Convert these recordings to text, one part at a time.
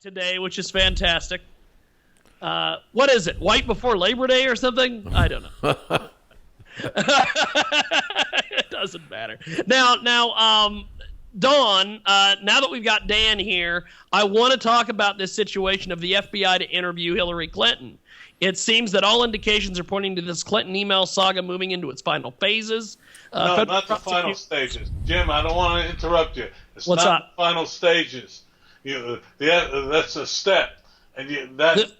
today, which is fantastic. What is it? White before Labor Day or something? I don't know. It doesn't matter. Now, Dawn, now that we've got Dan here, I want to talk about this situation of the FBI to interview Hillary Clinton. It seems that all indications are pointing to this Clinton email saga moving into its final phases. No, not the final stages. Jim, I don't want to interrupt you. It's What's not up? the final stages. That's a step. And that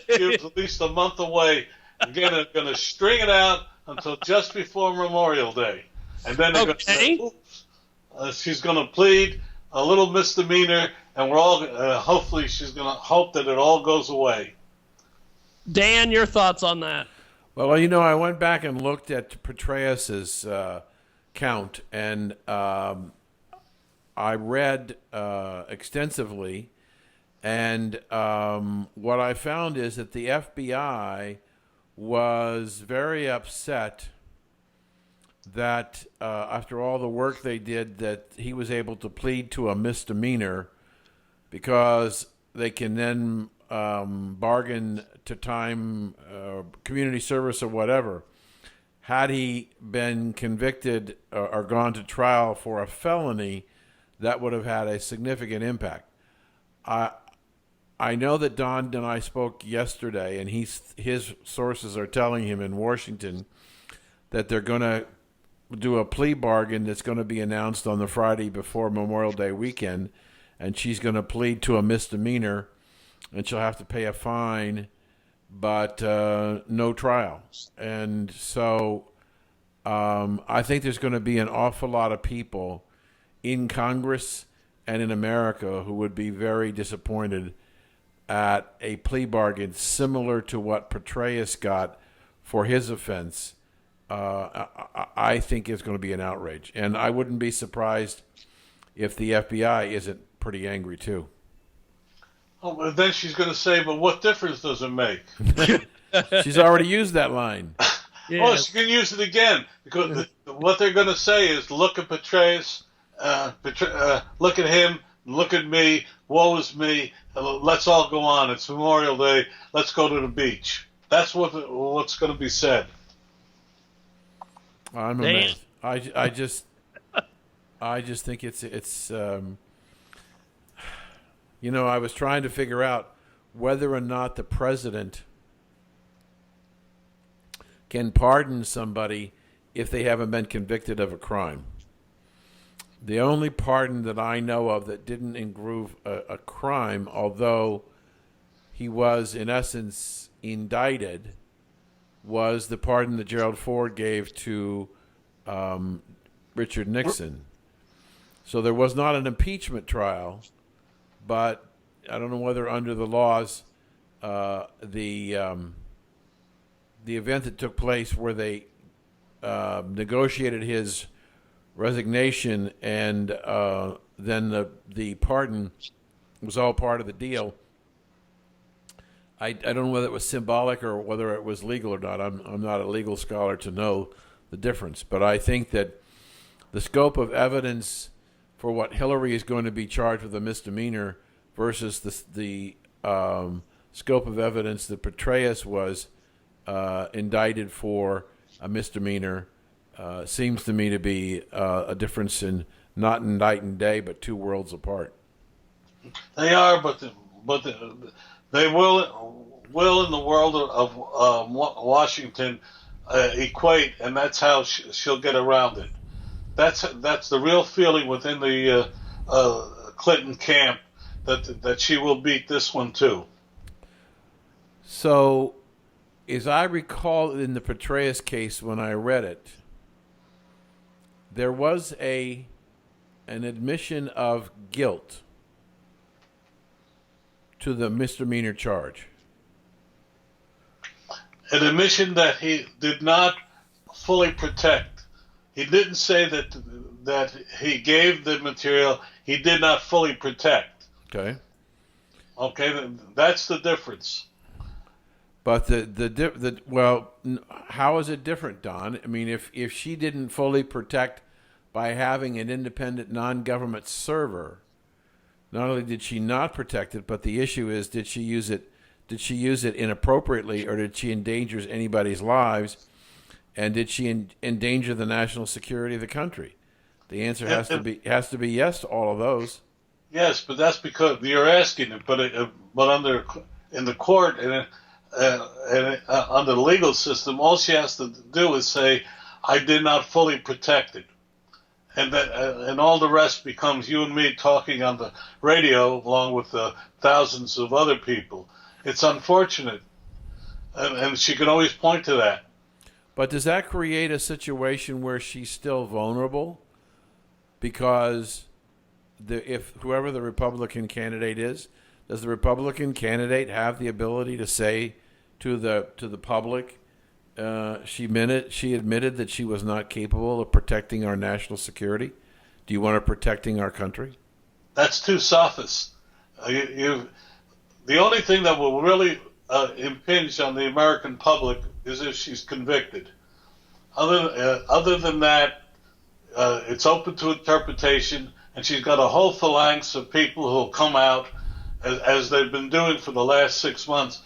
gives at least a month away. Again, they're going to string it out until just before Memorial Day. And then they're going to say, oops, she's going to plead a little misdemeanor, and we're all hopefully she's going to hope that it all goes away. Dan, your thoughts on that? Well, I went back and looked at Petraeus's count, and I read extensively, and what I found is that the FBI was very upset that after all the work they did, that he was able to plead to a misdemeanor because they can then bargain to time, community service or whatever. Had he been convicted or gone to trial for a felony, that would have had a significant impact. I know that Don and I spoke yesterday, and his sources are telling him in Washington that they're going to do a plea bargain that's going to be announced on the Friday before Memorial Day weekend, and she's going to plead to a misdemeanor, and she'll have to pay a fine, but no trial. And so I think there's going to be an awful lot of people in Congress and in America who would be very disappointed at a plea bargain similar to what Petraeus got for his offense. I think it's going to be an outrage. And I wouldn't be surprised if the FBI isn't pretty angry too. Oh, but then she's going to say, but what difference does it make? She's already used that line. Yeah. Oh, she can use it again. Because what they're going to say is, look at Petraeus, look at him, look at me, woe is me, let's all go on. It's Memorial Day, let's go to the beach. That's what's going to be said. I'm amazed. I just think it's I was trying to figure out whether or not the president can pardon somebody if they haven't been convicted of a crime. The only pardon that I know of that didn't involve a crime, although he was in essence indicted, was the pardon that Gerald Ford gave to Richard Nixon. So there was not an impeachment trial, but I don't know whether under the laws, the event that took place where they negotiated his resignation and then the pardon was all part of the deal. I don't know whether it was symbolic or whether it was legal or not. I'm not a legal scholar to know the difference, but I think that the scope of evidence for what Hillary is going to be charged with a misdemeanor versus the scope of evidence that Petraeus was indicted for a misdemeanor seems to me to be a difference in not in night and day, but two worlds apart. They are, but they will in the world of Washington equate, and that's how she'll get around it. That's the real feeling within the Clinton camp that she will beat this one too. So, as I recall in the Petraeus case when I read it, there was an admission of guilt to the misdemeanor charge. An admission that he did not fully protect. He didn't say that he gave the material. He did not fully protect. Okay. Okay, that's the difference. But how is it different, Don? I mean, if she didn't fully protect by having an independent non-government server, Not only did she not protect it, but the issue is, did she use it? Did she use it inappropriately, or did she endanger anybody's lives? And did she endanger the national security of the country? The answer has to be yes to all of those. Yes, but that's because you're asking it. But under in the court and under the legal system, all she has to do is say, "I did not fully protect it," and all the rest becomes you and me talking on the radio along with thousands of other people. It's unfortunate, and she can always point to that. But does that create a situation where she's still vulnerable? Because if whoever the Republican candidate is, does the Republican candidate have the ability to say to the public, she admitted that she was not capable of protecting our national security? Do you want her protecting our country? That's too sophist. The only thing that will really impinge on the American public is if she's convicted. Other than that, it's open to interpretation, and she's got a whole phalanx of people who will come out as they've been doing for the last 6 months.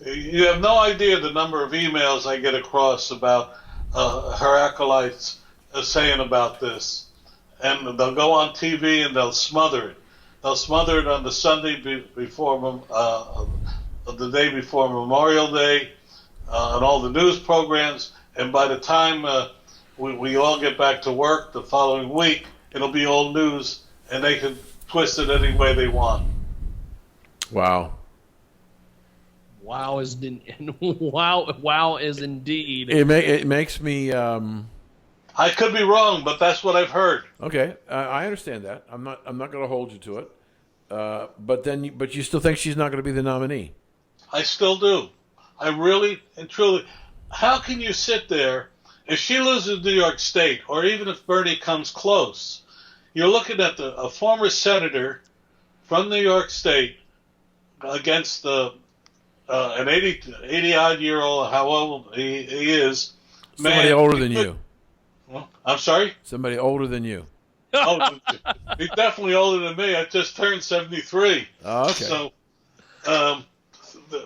You have no idea the number of emails I get across about her acolytes saying about this. And they'll go on TV and they'll smother it. They'll smother it on the Sunday before the day before Memorial Day on all the news programs. And by the time we all get back to work the following week, it'll be old news, and they can twist it any way they want. Wow. Wow is wow is indeed. It makes me. I could be wrong, but that's what I've heard. Okay, I understand that. I'm not going to hold you to it. But you still think she's not going to be the nominee? I still do. I really and truly. How can you sit there if she loses New York State, or even if Bernie comes close? You're looking at a former senator from New York State against an 80-odd-year-old, how old he is. Somebody older than you. Well, I'm sorry? Somebody older than you. Oh, he's definitely older than me. I just turned 73. Oh, okay. So,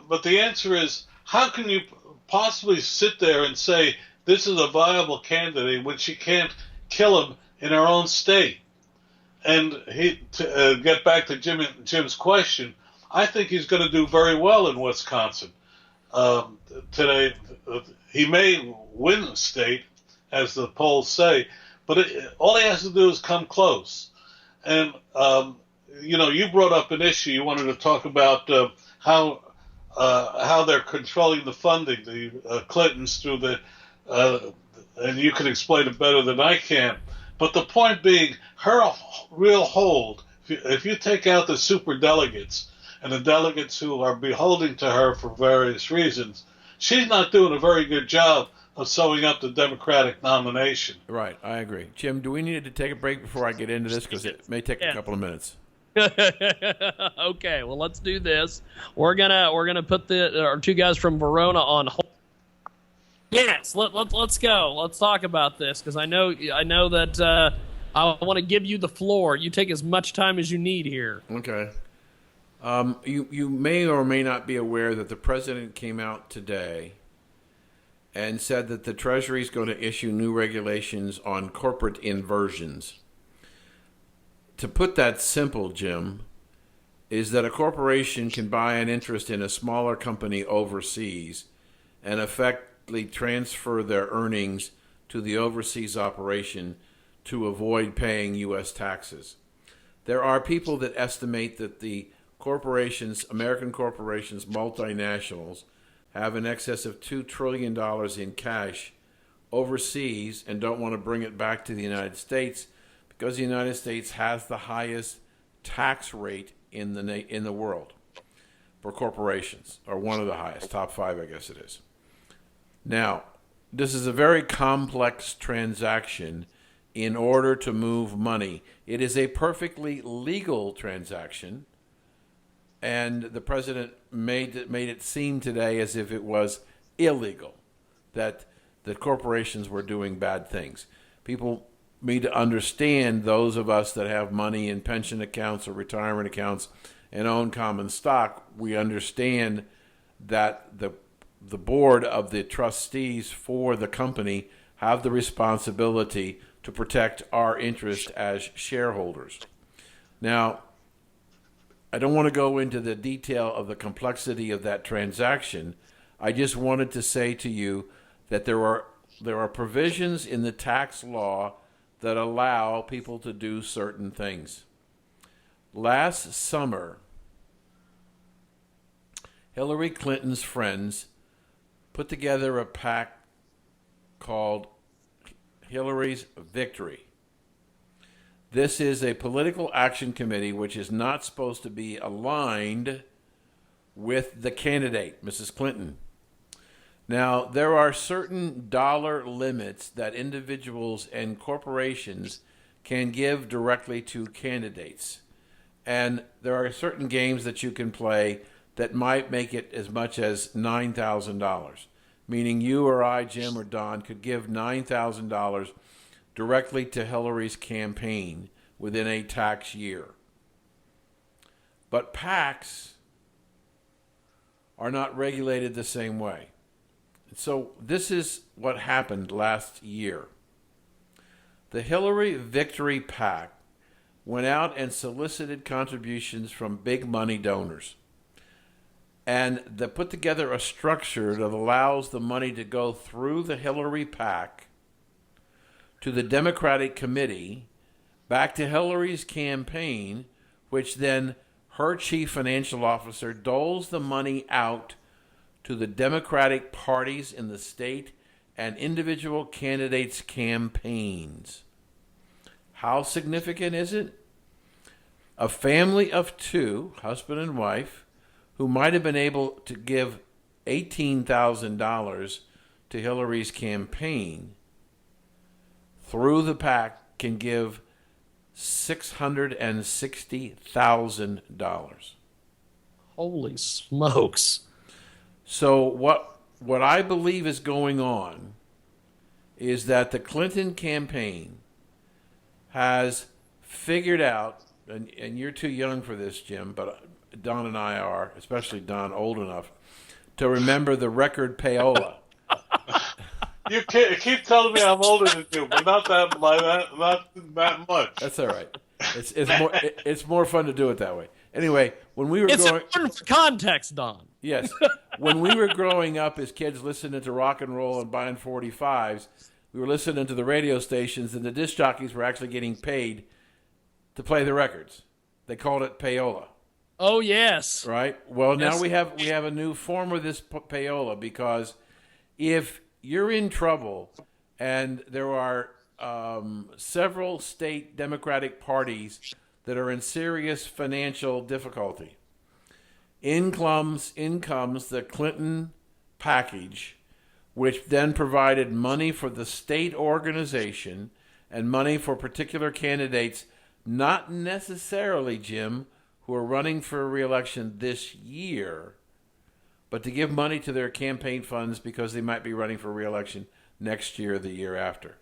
but the answer is, how can you possibly sit there and say this is a viable candidate when she can't kill him in her own state? And to get back to Jim's question, I think he's going to do very well in Wisconsin. Today, he may win the state, as the polls say, but all he has to do is come close. And, you brought up an issue. You wanted to talk about how they're controlling the funding, the Clintons through and you can explain it better than I can. But the point being, her real hold, if you take out the superdelegates and the delegates who are beholden to her for various reasons, she's not doing a very good job of sewing up the Democratic nomination. Right, I agree. Jim, do we need to take a break before I get into this? Because it may take a couple of minutes. Okay, well, let's do this. We're gonna put our two guys from Verona on hold. Yes, let's go. Let's talk about this, because I know that I want to give you the floor. You take as much time as you need here. Okay. You may or may not be aware that the president came out today and said that the Treasury is going to issue new regulations on corporate inversions. To put that simple, Jim, is that a corporation can buy an interest in a smaller company overseas and effectively transfer their earnings to the overseas operation to avoid paying U.S. taxes. There are people that estimate that the American corporations, multinationals, have in excess of $2 trillion in cash overseas and don't want to bring it back to the United States because the United States has the highest tax rate in the world for corporations, or one of the highest, top 5, I guess it is. Now, this is a very complex transaction in order to move money. It is a perfectly legal transaction, and the president made it seem today as if it was illegal, that corporations were doing bad things. People me to understand those of us that have money in pension accounts or retirement accounts and own common stock. We understand that the board of the trustees for the company have the responsibility to protect our interest as shareholders. Now, I don't want to go into the detail of the complexity of that transaction. I just wanted to say to you that there are provisions in the tax law that allow people to do certain things. Last summer, Hillary Clinton's friends put together a PAC called Hillary's Victory. This is a political action committee which is not supposed to be aligned with the candidate, Mrs. Clinton. Now, there are certain dollar limits that individuals and corporations can give directly to candidates. And there are certain games that you can play that might make it as much as $9,000, meaning you or I, Jim or Don, could give $9,000 directly to Hillary's campaign within a tax year. But PACs are not regulated the same way. So this is what happened last year. The Hillary Victory PAC went out and solicited contributions from big money donors. And they put together a structure that allows the money to go through the Hillary PAC to the Democratic Committee, back to Hillary's campaign, which then her chief financial officer doles the money out to the Democratic parties in the state and individual candidates' campaigns. How significant is it? A family of two, husband and wife, who might have been able to give $18,000 to Hillary's campaign, through the PAC can give $660,000. Holy smokes. So what I believe is going on is that the Clinton campaign has figured out, and you're too young for this, Jim, but Don and I are, especially Don, old enough to remember the record payola. You keep telling me I'm older than you, but not that much. That's all right. It's more fun to do it that way. Anyway, when we were it's important for context, Don. Yes, when we were growing up as kids, listening to rock and roll and buying 45s, we were listening to the radio stations, and the disc jockeys were actually getting paid to play the records. They called it payola. Oh yes. Right. Well, yes. Now we have a new form of this payola, because if you're in trouble, and there are several state Democratic parties that are in serious financial difficulty, in comes the Clinton package, which then provided money for the state organization and money for particular candidates, not necessarily, Jim, who are running for re-election this year, but to give money to their campaign funds because they might be running for re-election next year or the year after.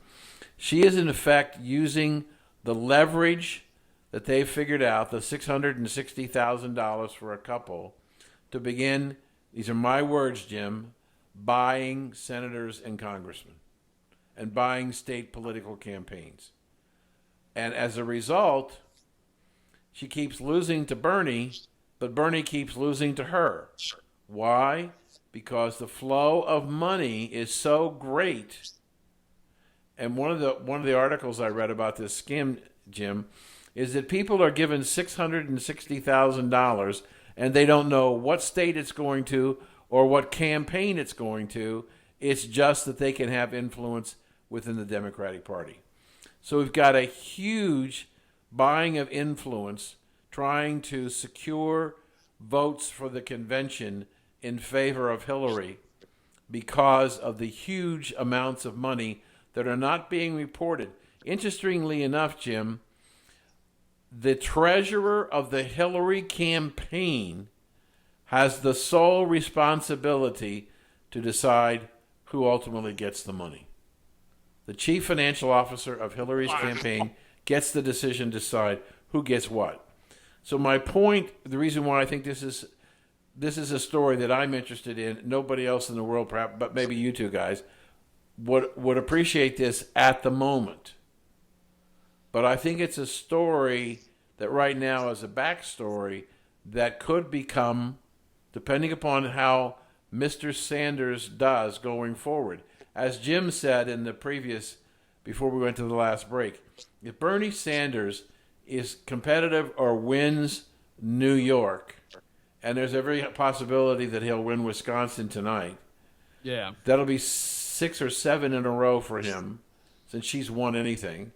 She is, in effect, using the leverage that they figured out, the $660,000 for a couple, to begin, these are my words, Jim, buying senators and congressmen and buying state political campaigns. And as a result, she keeps losing to Bernie, but Bernie keeps losing to her. Why? Because the flow of money is so great. And one of the articles I read about this scam, Jim, is that people are given $660,000 and they don't know what state it's going to or what campaign it's going to. It's just that they can have influence within the Democratic Party. So we've got a huge buying of influence, trying to secure votes for the convention in favor of Hillary because of the huge amounts of money that are not being reported. Interestingly enough, Jim, the treasurer of the Hillary campaign has the sole responsibility to decide who ultimately gets the money. The chief financial officer of Hillary's campaign gets the decision to decide who gets what. So my point, the reason why I think this is a story that I'm interested in, nobody else in the world, perhaps, but maybe you two guys, would appreciate this at the moment. But I think it's a story that right now is a backstory that could become, depending upon how Mr. Sanders does going forward. As Jim said in the previous, before we went to the last break, if Bernie Sanders is competitive or wins New York, and there's every possibility that he'll win Wisconsin tonight, that'll be 6 or 7 in a row for him, since she's won anything.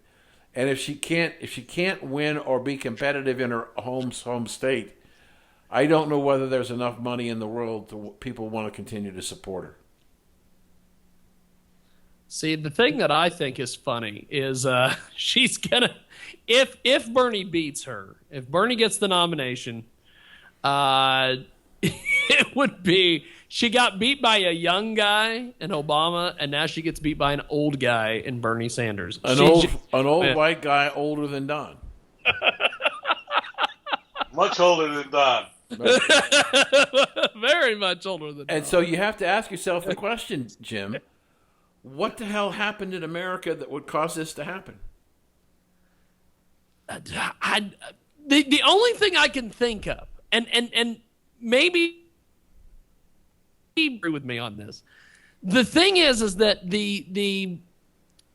And if she can't win or be competitive in her home state, I don't know whether there's enough money in the world to people want to continue to support her. See, the thing that I think is funny is she's gonna, if Bernie beats her, if Bernie gets the nomination, it would be she got beat by a young guy in Obama, and now she gets beat by an old guy in Bernie Sanders. An old white guy older than Don. Much older than Don. Very much older than Don. And so you have to ask yourself the question, Jim, what the hell happened in America that would cause this to happen? The only thing I can think of, and maybe agree with me on this. The thing is that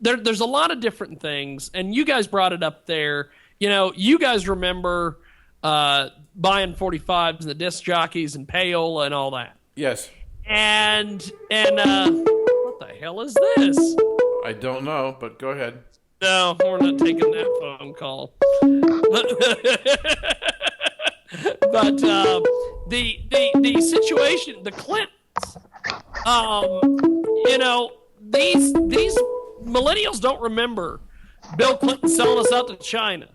there's a lot of different things, and you guys brought it up there. You know, you guys remember buying 45s and the disc jockeys and payola and all that. Yes. And what the hell is this? I don't know, but go ahead. No, we're not taking that phone call. But the situation, the Clintons, you know, these millennials don't remember Bill Clinton selling us out to China.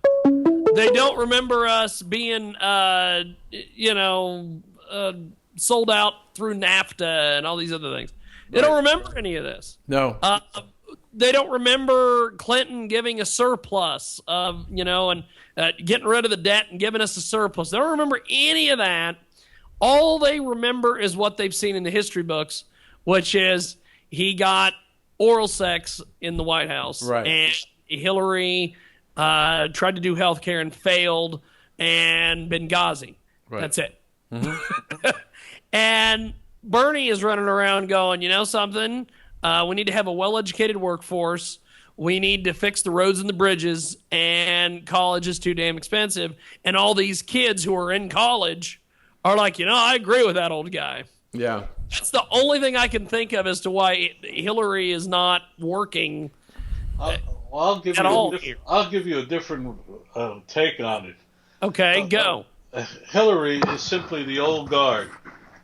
They don't remember us being, sold out through NAFTA and all these other things. They don't remember any of this. No. They don't remember Clinton giving a surplus of, and getting rid of the debt and giving us a surplus. They don't remember any of that. All they remember is what they've seen in the history books, which is he got oral sex in the White House. Right. And Hillary tried to do health care and failed, and Benghazi. Right. That's it. Mm-hmm. And Bernie is running around going, you know something? We need to have a well-educated workforce. We need to fix the roads and the bridges, and college is too damn expensive. And all these kids who are in college are like, I agree with that old guy. Yeah. That's the only thing I can think of as to why Hillary is not working I'll give you a different take on it. Okay, go. Hillary is simply the old guard.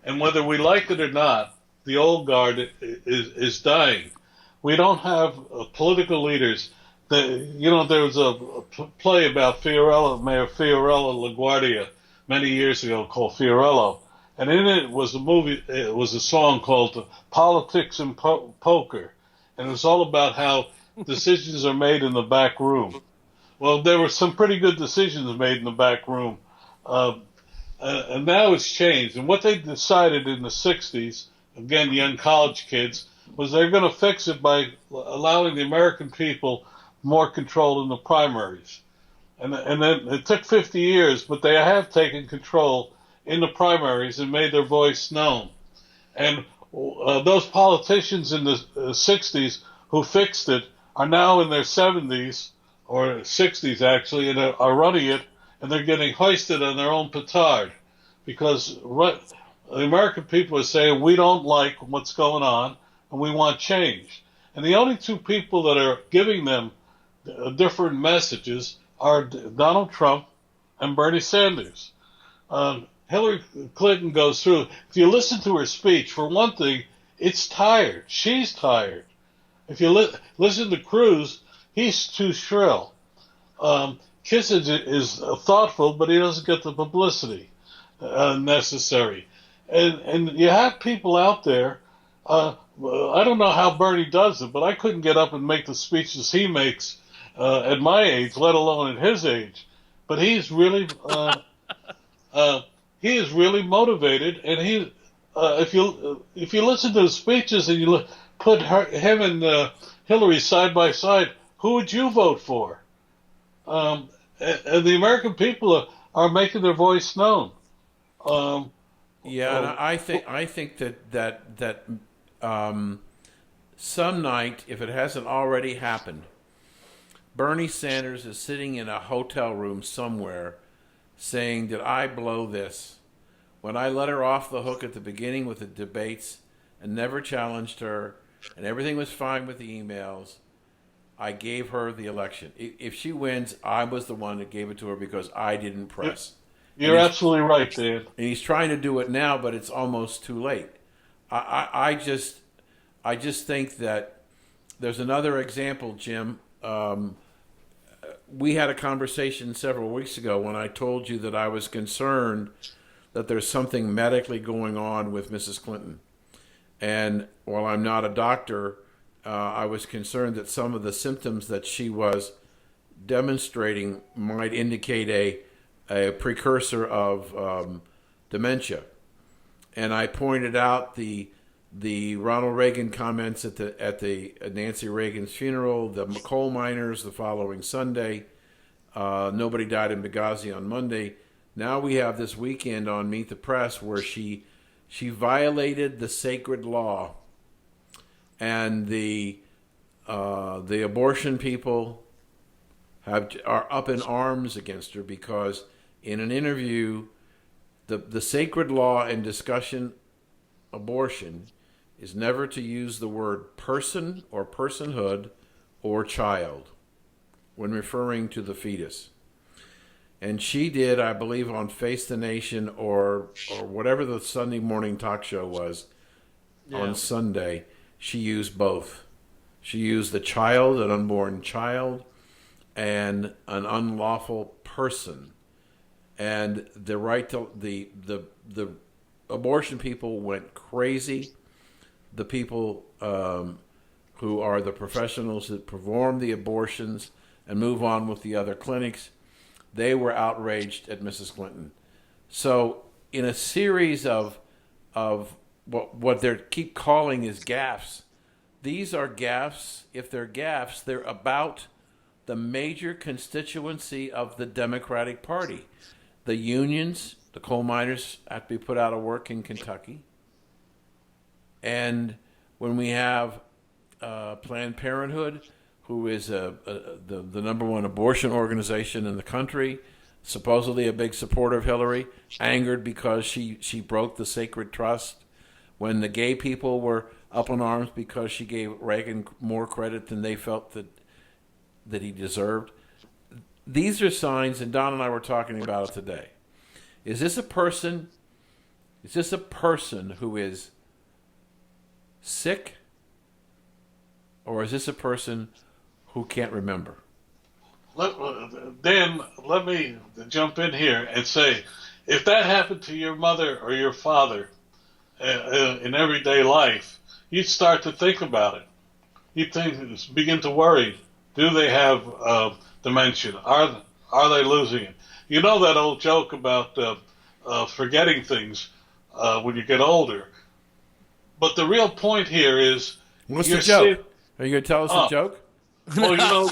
And whether we like it or not, the old guard is dying. We don't have political leaders. There was a play about Mayor Fiorello LaGuardia many years ago called Fiorello, and in it was a song called "Politics and Poker," and it was all about how decisions are made in the back room. Well, there were some pretty good decisions made in the back room, and now it's changed. And what they decided in the '60s, again, young college kids, was they're going to fix it by allowing the American people more control in the primaries. And then it took 50 years, but they have taken control in the primaries and made their voice known. And those politicians in the 60s who fixed it are now in their 70s, or 60s actually, and are running it, and they're getting hoisted on their own petard. Because the American people are saying, we don't like what's going on, and we want change. And the only two people that are giving them different messages are Donald Trump and Bernie Sanders. Hillary Clinton goes through. If you listen to her speech, for one thing, it's tired. She's tired. If you listen to Cruz, he's too shrill. Kissinger is thoughtful, but he doesn't get the publicity necessary. And you have people out there I don't know how Bernie does it, but I couldn't get up and make the speeches he makes at my age, let alone at his age. But uh, he is really motivated, and if you listen to his speeches and put him and Hillary side by side, who would you vote for? And the American people are making their voice known. Um, Yeah, and uh, I think that some night, if it hasn't already happened, Bernie Sanders is sitting in a hotel room somewhere saying, "Did I blow this? When I let her off the hook at the beginning with the debates and never challenged her, and everything was fine with the emails, I gave her the election. If she wins, I was the one that gave it to her because I didn't press." And you're absolutely right, Dan. he's trying to do it now, but it's almost too late. I just think that there's another example, Jim. We had a conversation several weeks ago when I told you that I was concerned that there's something medically going on with Mrs. Clinton. And while I'm not a doctor, I was concerned that some of the symptoms that she was demonstrating might indicate a precursor of dementia. And I pointed out the Ronald Reagan comments at the Nancy Reagan's funeral, the coal miners the following Sunday, nobody died in Benghazi on Monday. Now we have this weekend on Meet the Press where she violated the sacred law, and the abortion people are up in arms against her because in an interview, the sacred law in discussion abortion is never to use the word person or personhood or child when referring to the fetus. And she did, I believe, on Face the Nation or whatever the Sunday morning talk show was on Sunday, she used both. She used the child, an unborn child, and an unlawful person. And the right to the abortion people went crazy. The people who are the professionals that perform the abortions and move on with the other clinics, they were outraged at Mrs. Clinton. So in a series of what they keep calling is gaffes, these are gaffes. If they're gaffes, they're about the major constituency of the Democratic Party. The unions, the coal miners have to be put out of work in Kentucky. And when we have Planned Parenthood, who is the number one abortion organization in the country, supposedly a big supporter of Hillary, angered because she broke the sacred trust. When the gay people were up in arms because she gave Reagan more credit than they felt that he deserved. These are signs, and Don and I were talking about it today. Is this a person who is sick, or is this a person who can't remember? Dan, let me jump in here and say, if that happened to your mother or your father in everyday life, you'd start to think about it. You'd begin to worry. Do they have dementia? Are they losing it? You know that old joke about forgetting things when you get older. But the real point here is, what's the joke? Are you going to tell us the joke? Well, you know,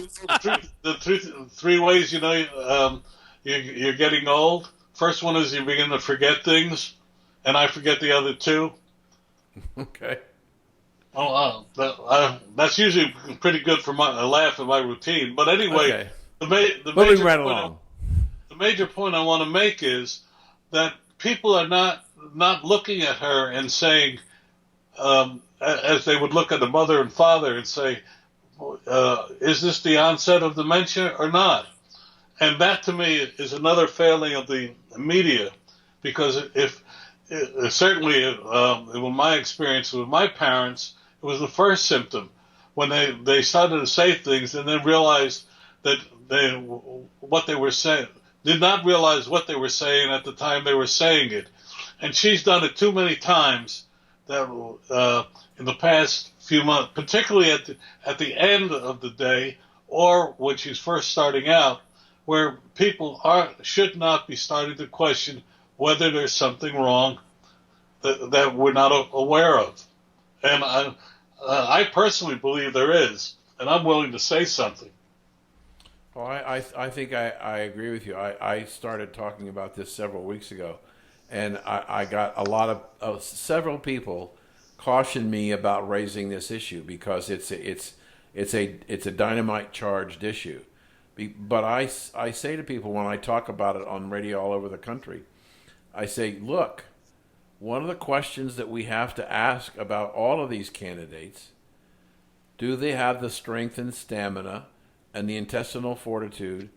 the three ways you're getting old. First one is you begin to forget things, and I forget the other two. Okay. That's usually pretty good for a laugh in my routine. But anyway, okay. The major point I want to make is that people are not looking at her and saying, as they would look at the mother and father and say, is this the onset of dementia or not? And that to me is another failing of the media, because certainly in my experience with my parents, it was the first symptom when they started to say things and then realized that what they were saying, did not realize what they were saying at the time they were saying it. And she's done it too many times that in the past few months, particularly at the end of the day or when she's first starting out, where people should not be starting to question whether there's something wrong that we're not aware of. And I personally believe there is, and I'm willing to say something. Well, I think I agree with you. I started talking about this several weeks ago, and I got a lot of several people cautioned me about raising this issue because it's a dynamite charged issue. But I say to people when I talk about it on radio all over the country, I say, look, one of the questions that we have to ask about all of these candidates, do they have the strength and stamina and the intestinal fortitude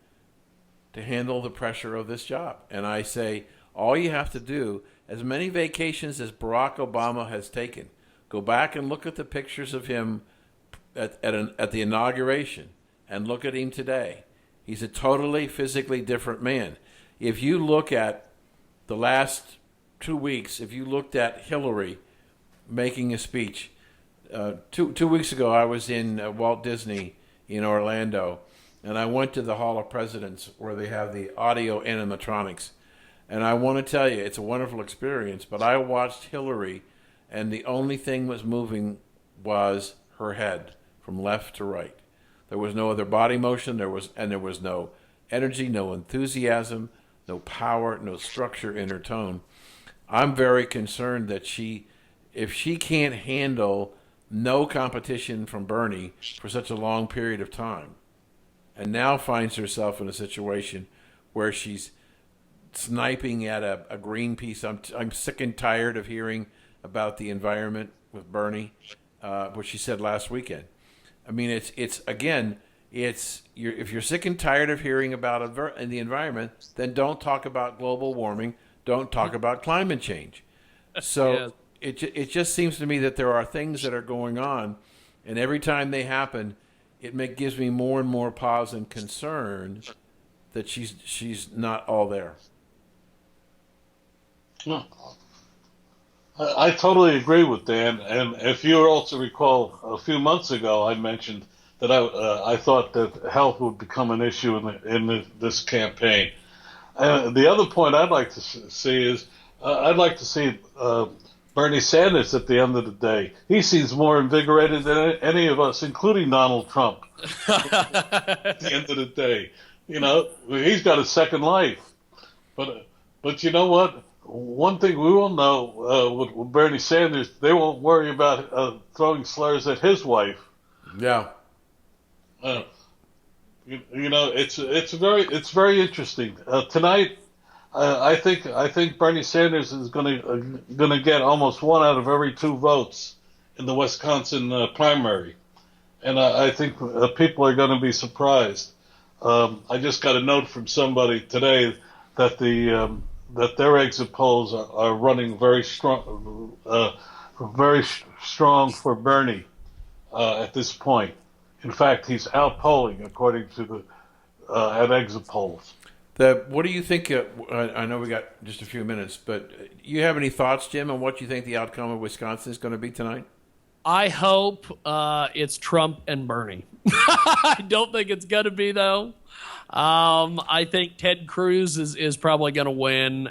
to handle the pressure of this job? And I say, all you have to do, as many vacations as Barack Obama has taken, go back and look at the pictures of him at the inauguration and look at him today. He's a totally physically different man. If you look at the last 2 weeks, if you looked at Hillary making a speech, 2 weeks ago I was in Walt Disney in Orlando, and I went to the Hall of Presidents where they have the audio animatronics. And I want to tell you, it's a wonderful experience, but I watched Hillary, and the only thing was moving was her head from left to right. There was no other body motion, there was no energy, no enthusiasm, no power, no structure in her tone. I'm very concerned that if she can't handle no competition from Bernie for such a long period of time, and now finds herself in a situation where she's sniping at a Greenpeace. I'm sick and tired of hearing about the environment with Bernie, what she said last weekend. I mean, if you're sick and tired of hearing about the environment, then don't talk about global warming. Don't talk about climate change. So yeah. It just seems to me that there are things that are going on, and every time they happen, it gives me more and more pause and concern that she's not all there. No. I totally agree with Dan, and if you also recall, a few months ago I mentioned that I thought that health would become an issue in this campaign. The other point I'd like to see is I'd like to see Bernie Sanders at the end of the day. He seems more invigorated than any of us, including Donald Trump. At the end of the day, he's got a second life. But you know what? One thing we will know with Bernie Sanders, they won't worry about throwing slurs at his wife. Yeah. It's very interesting. Tonight, I think Bernie Sanders is gonna get almost 1 out of every 2 votes in the Wisconsin primary, and I think people are going to be surprised. I just got a note from somebody today that that their exit polls are running very strong for Bernie at this point. In fact, he's outpolling according to at exit polls. What do you think? I know we got just a few minutes, but you have any thoughts, Jim, on what you think the outcome of Wisconsin is going to be tonight? I hope it's Trump and Bernie. I don't think it's going to be, though. I think Ted Cruz is probably going to win.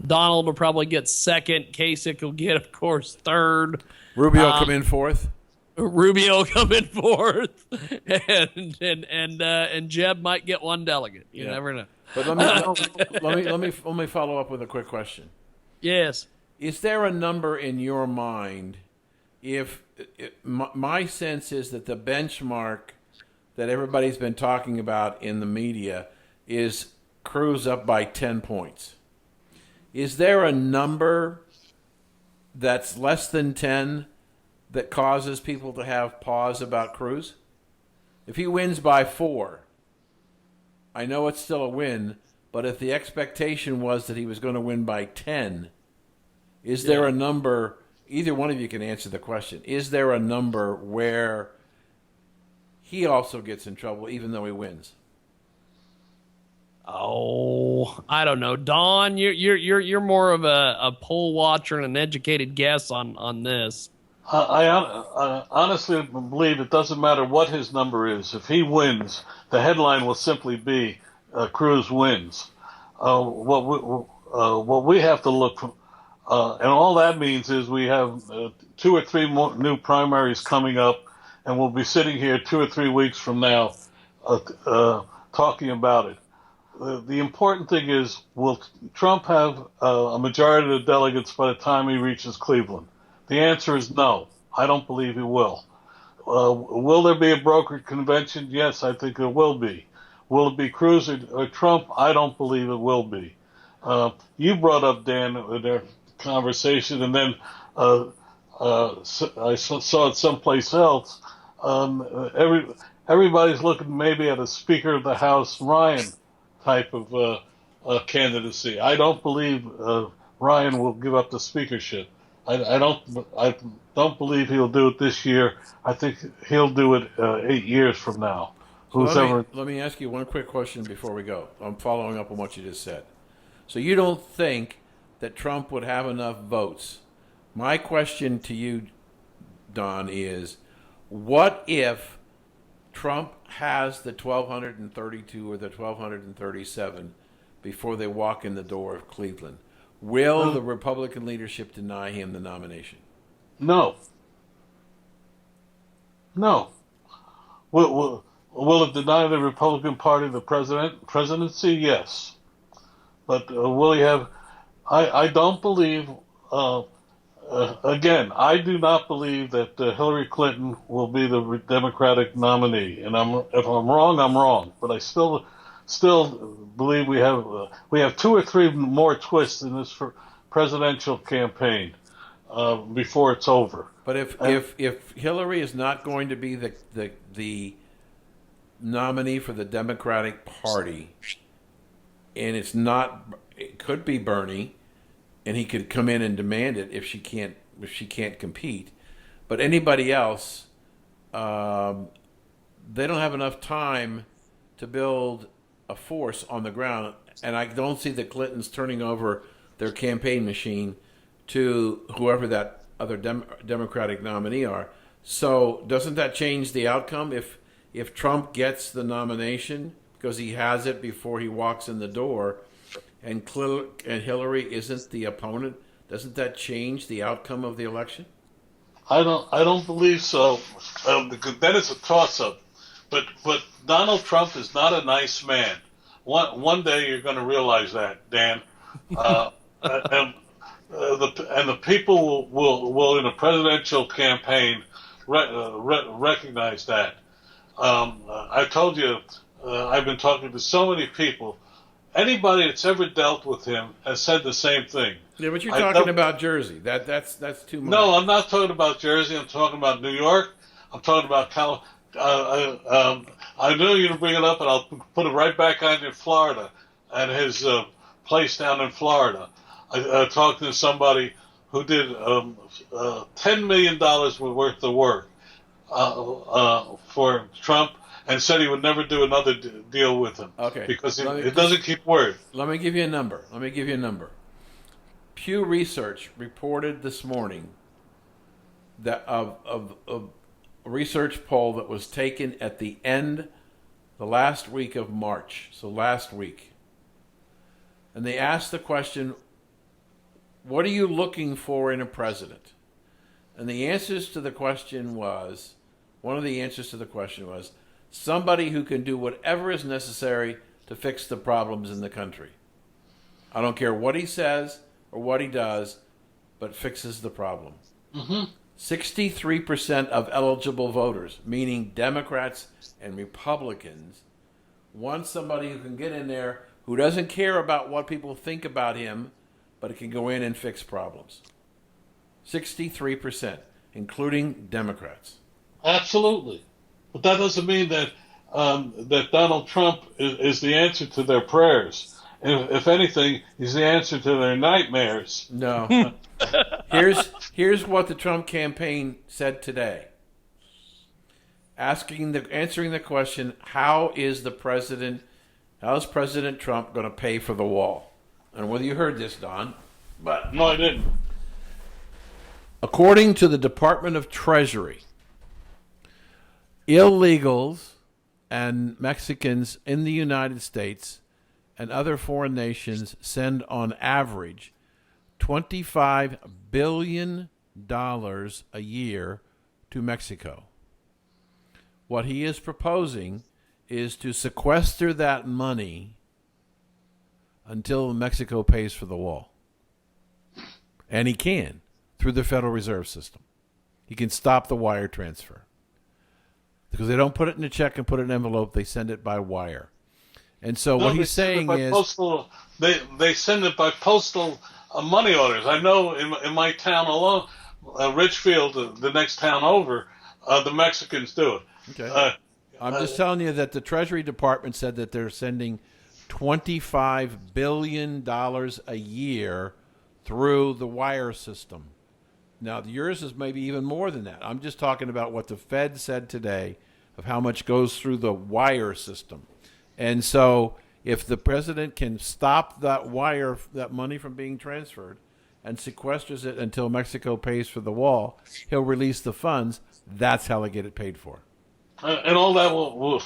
Donald will probably get second. Kasich will get, of course, third. Rubio come in fourth. Rubio come in fourth, and Jeb might get one delegate. You never know. But let me follow up with a quick question. Yes. Is there a number in your mind? My sense is that the benchmark that everybody's been talking about in the media is Cruz up by 10 points. Is there a number that's less than 10 that causes people to have pause about Cruz? If he wins by 4, I know it's still a win, but if the expectation was that he was going to win by 10, is there a number, either one of you can answer the question, is there a number where he also gets in trouble even though he wins? Oh, I don't know, Don. You're more of a poll watcher and an educated guess on this. I honestly believe it doesn't matter what his number is. If he wins, the headline will simply be Cruz wins. What we have to look for, and all that means is we have 2 or 3 more new primaries coming up, and we'll be sitting here 2 or 3 weeks from now uh, talking about it. The important thing is, will Trump have a majority of the delegates by the time he reaches Cleveland? The answer is no. I don't believe he will. Will there be a brokered convention? Yes, I think there will be. Will it be Cruz or Trump? I don't believe it will be. You brought up, Dan, their conversation, and then I saw it someplace else. Everybody's looking maybe at a Speaker of the House Ryan type of candidacy. I don't believe Ryan will give up the speakership. I don't believe he'll do it this year. I think he'll do it 8 years from now. So let me ask you one quick question before we go. I'm following up on what you just said. So you don't think that Trump would have enough votes? My question to you, Don, is what if Trump has the 1,232 or the 1,237 before they walk in the door of Cleveland? Will the Republican leadership deny him the nomination? No. No. Will it deny the Republican Party the presidency? Yes. But will he have? I don't believe. Again, I do not believe that Hillary Clinton will be the Democratic nominee. And if I'm wrong, I'm wrong. But I still believe we have 2 or 3 more twists in this presidential campaign before it's over. But if Hillary is not going to be the nominee for the Democratic Party, and it could be Bernie, and he could come in and demand it if she can't compete. But anybody else, they don't have enough time to build a force on the ground, and I don't see the Clintons turning over their campaign machine to whoever that other Democratic nominee are. So doesn't that change the outcome if Trump gets the nomination because he has it before he walks in the door, and Hillary isn't the opponent? Doesn't that change the outcome of the election? I don't believe so. Because then it's a toss-up. But Donald Trump is not a nice man. One day you're going to realize that, Dan. And the people will in a presidential campaign recognize that. I told you I've been talking to so many people. Anybody that's ever dealt with him has said the same thing. Yeah, but you're talking about Jersey. That's too much. No, I'm not talking about Jersey. I'm talking about New York. I'm talking about I knew you would bring it up, and I'll put it right back on in Florida and his place down in Florida. I talked to somebody who did $10 million worth of work for Trump, and said he would never do another deal with him. Okay. Because it doesn't keep word. Let me give you a number. Pew Research reported this morning that of a research poll that was taken at the last week of March, so last week. And they asked the question, what are you looking for in a president? And the answers to the question was, one of the answers to the question was, somebody who can do whatever is necessary to fix the problems in the country. I don't care what he says or what he does, but fixes the problem. 63% of eligible voters, meaning Democrats and Republicans, want somebody who can get in there who doesn't care about what people think about him, but can go in and fix problems. 63%, including Democrats. Absolutely. But that doesn't mean that that Donald Trump is the answer to their prayers. If anything, he's the answer to their nightmares. No. Here's what the Trump campaign said today. Answering the question, how is the president How's President Trump going to pay for the wall? And whether you heard this, Don, but No, I didn't. according to the Department of Treasury, illegals and Mexicans in the United States and other foreign nations send on average $25 billion a year to Mexico. What he is proposing is to sequester that money until Mexico pays for the wall. And he can, through the Federal Reserve System. He can stop the wire transfer. Because they don't put it in a check and put it in an envelope, they send it by wire. And so what he's saying is... They send it by postal money orders. I know in my town alone, Richfield, the next town over, the Mexicans do it. Okay. I'm just telling you that the Treasury Department said that they're sending $25 billion a year through the wire system. Now, yours is maybe even more than that. I'm just talking about what the Fed said today of how much goes through the wire system. And so if the president can stop that wire, that money from being transferred, and sequesters it until Mexico pays for the wall, he'll release the funds. That's how they get it paid for. And all that will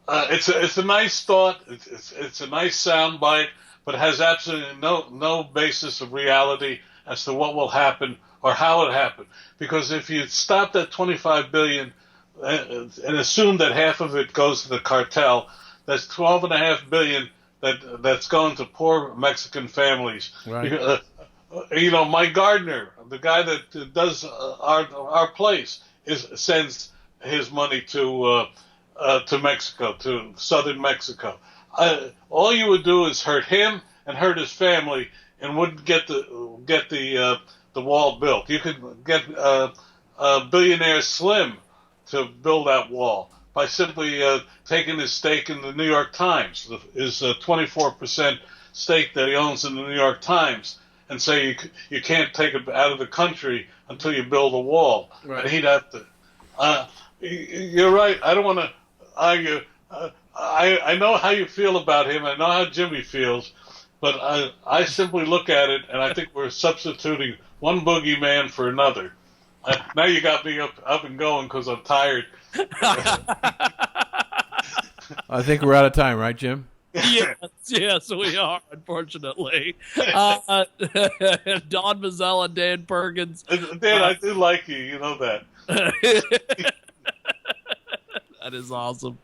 it's a nice thought. It's a nice sound bite, but has absolutely no basis of reality as to what will happen or how it happened. Because if you stop that $25 billion and assume that half of it goes to the cartel, that's $12.5 billion that's going to poor Mexican families. Right. My gardener, the guy that does our place, sends his money to Mexico, to southern Mexico. All you would do is hurt him and hurt his family, and wouldn't get the wall built. You could get billionaire Slim to build that wall by simply taking his stake in the New York Times, his 24% stake that he owns in the New York Times, and say you can't take it out of the country until you build a wall. Right. And he'd have to. You're right. I don't want to argue. I know how you feel about him. I know how Jimmy feels. But I simply look at it, and I think we're substituting one boogeyman for another. Now you got me up and going because I'm tired. I think we're out of time, right, Jim? Yes, we are, unfortunately. Don Mazzella, Dan Perkins. Dan, I do like you. You know that. That is awesome.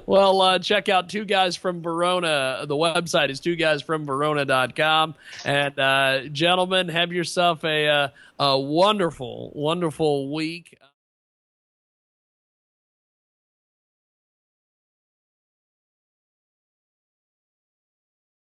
Well, check out Two Guys from Verona. The website is twoguysfromverona.com. And, gentlemen, have yourself a wonderful, wonderful week.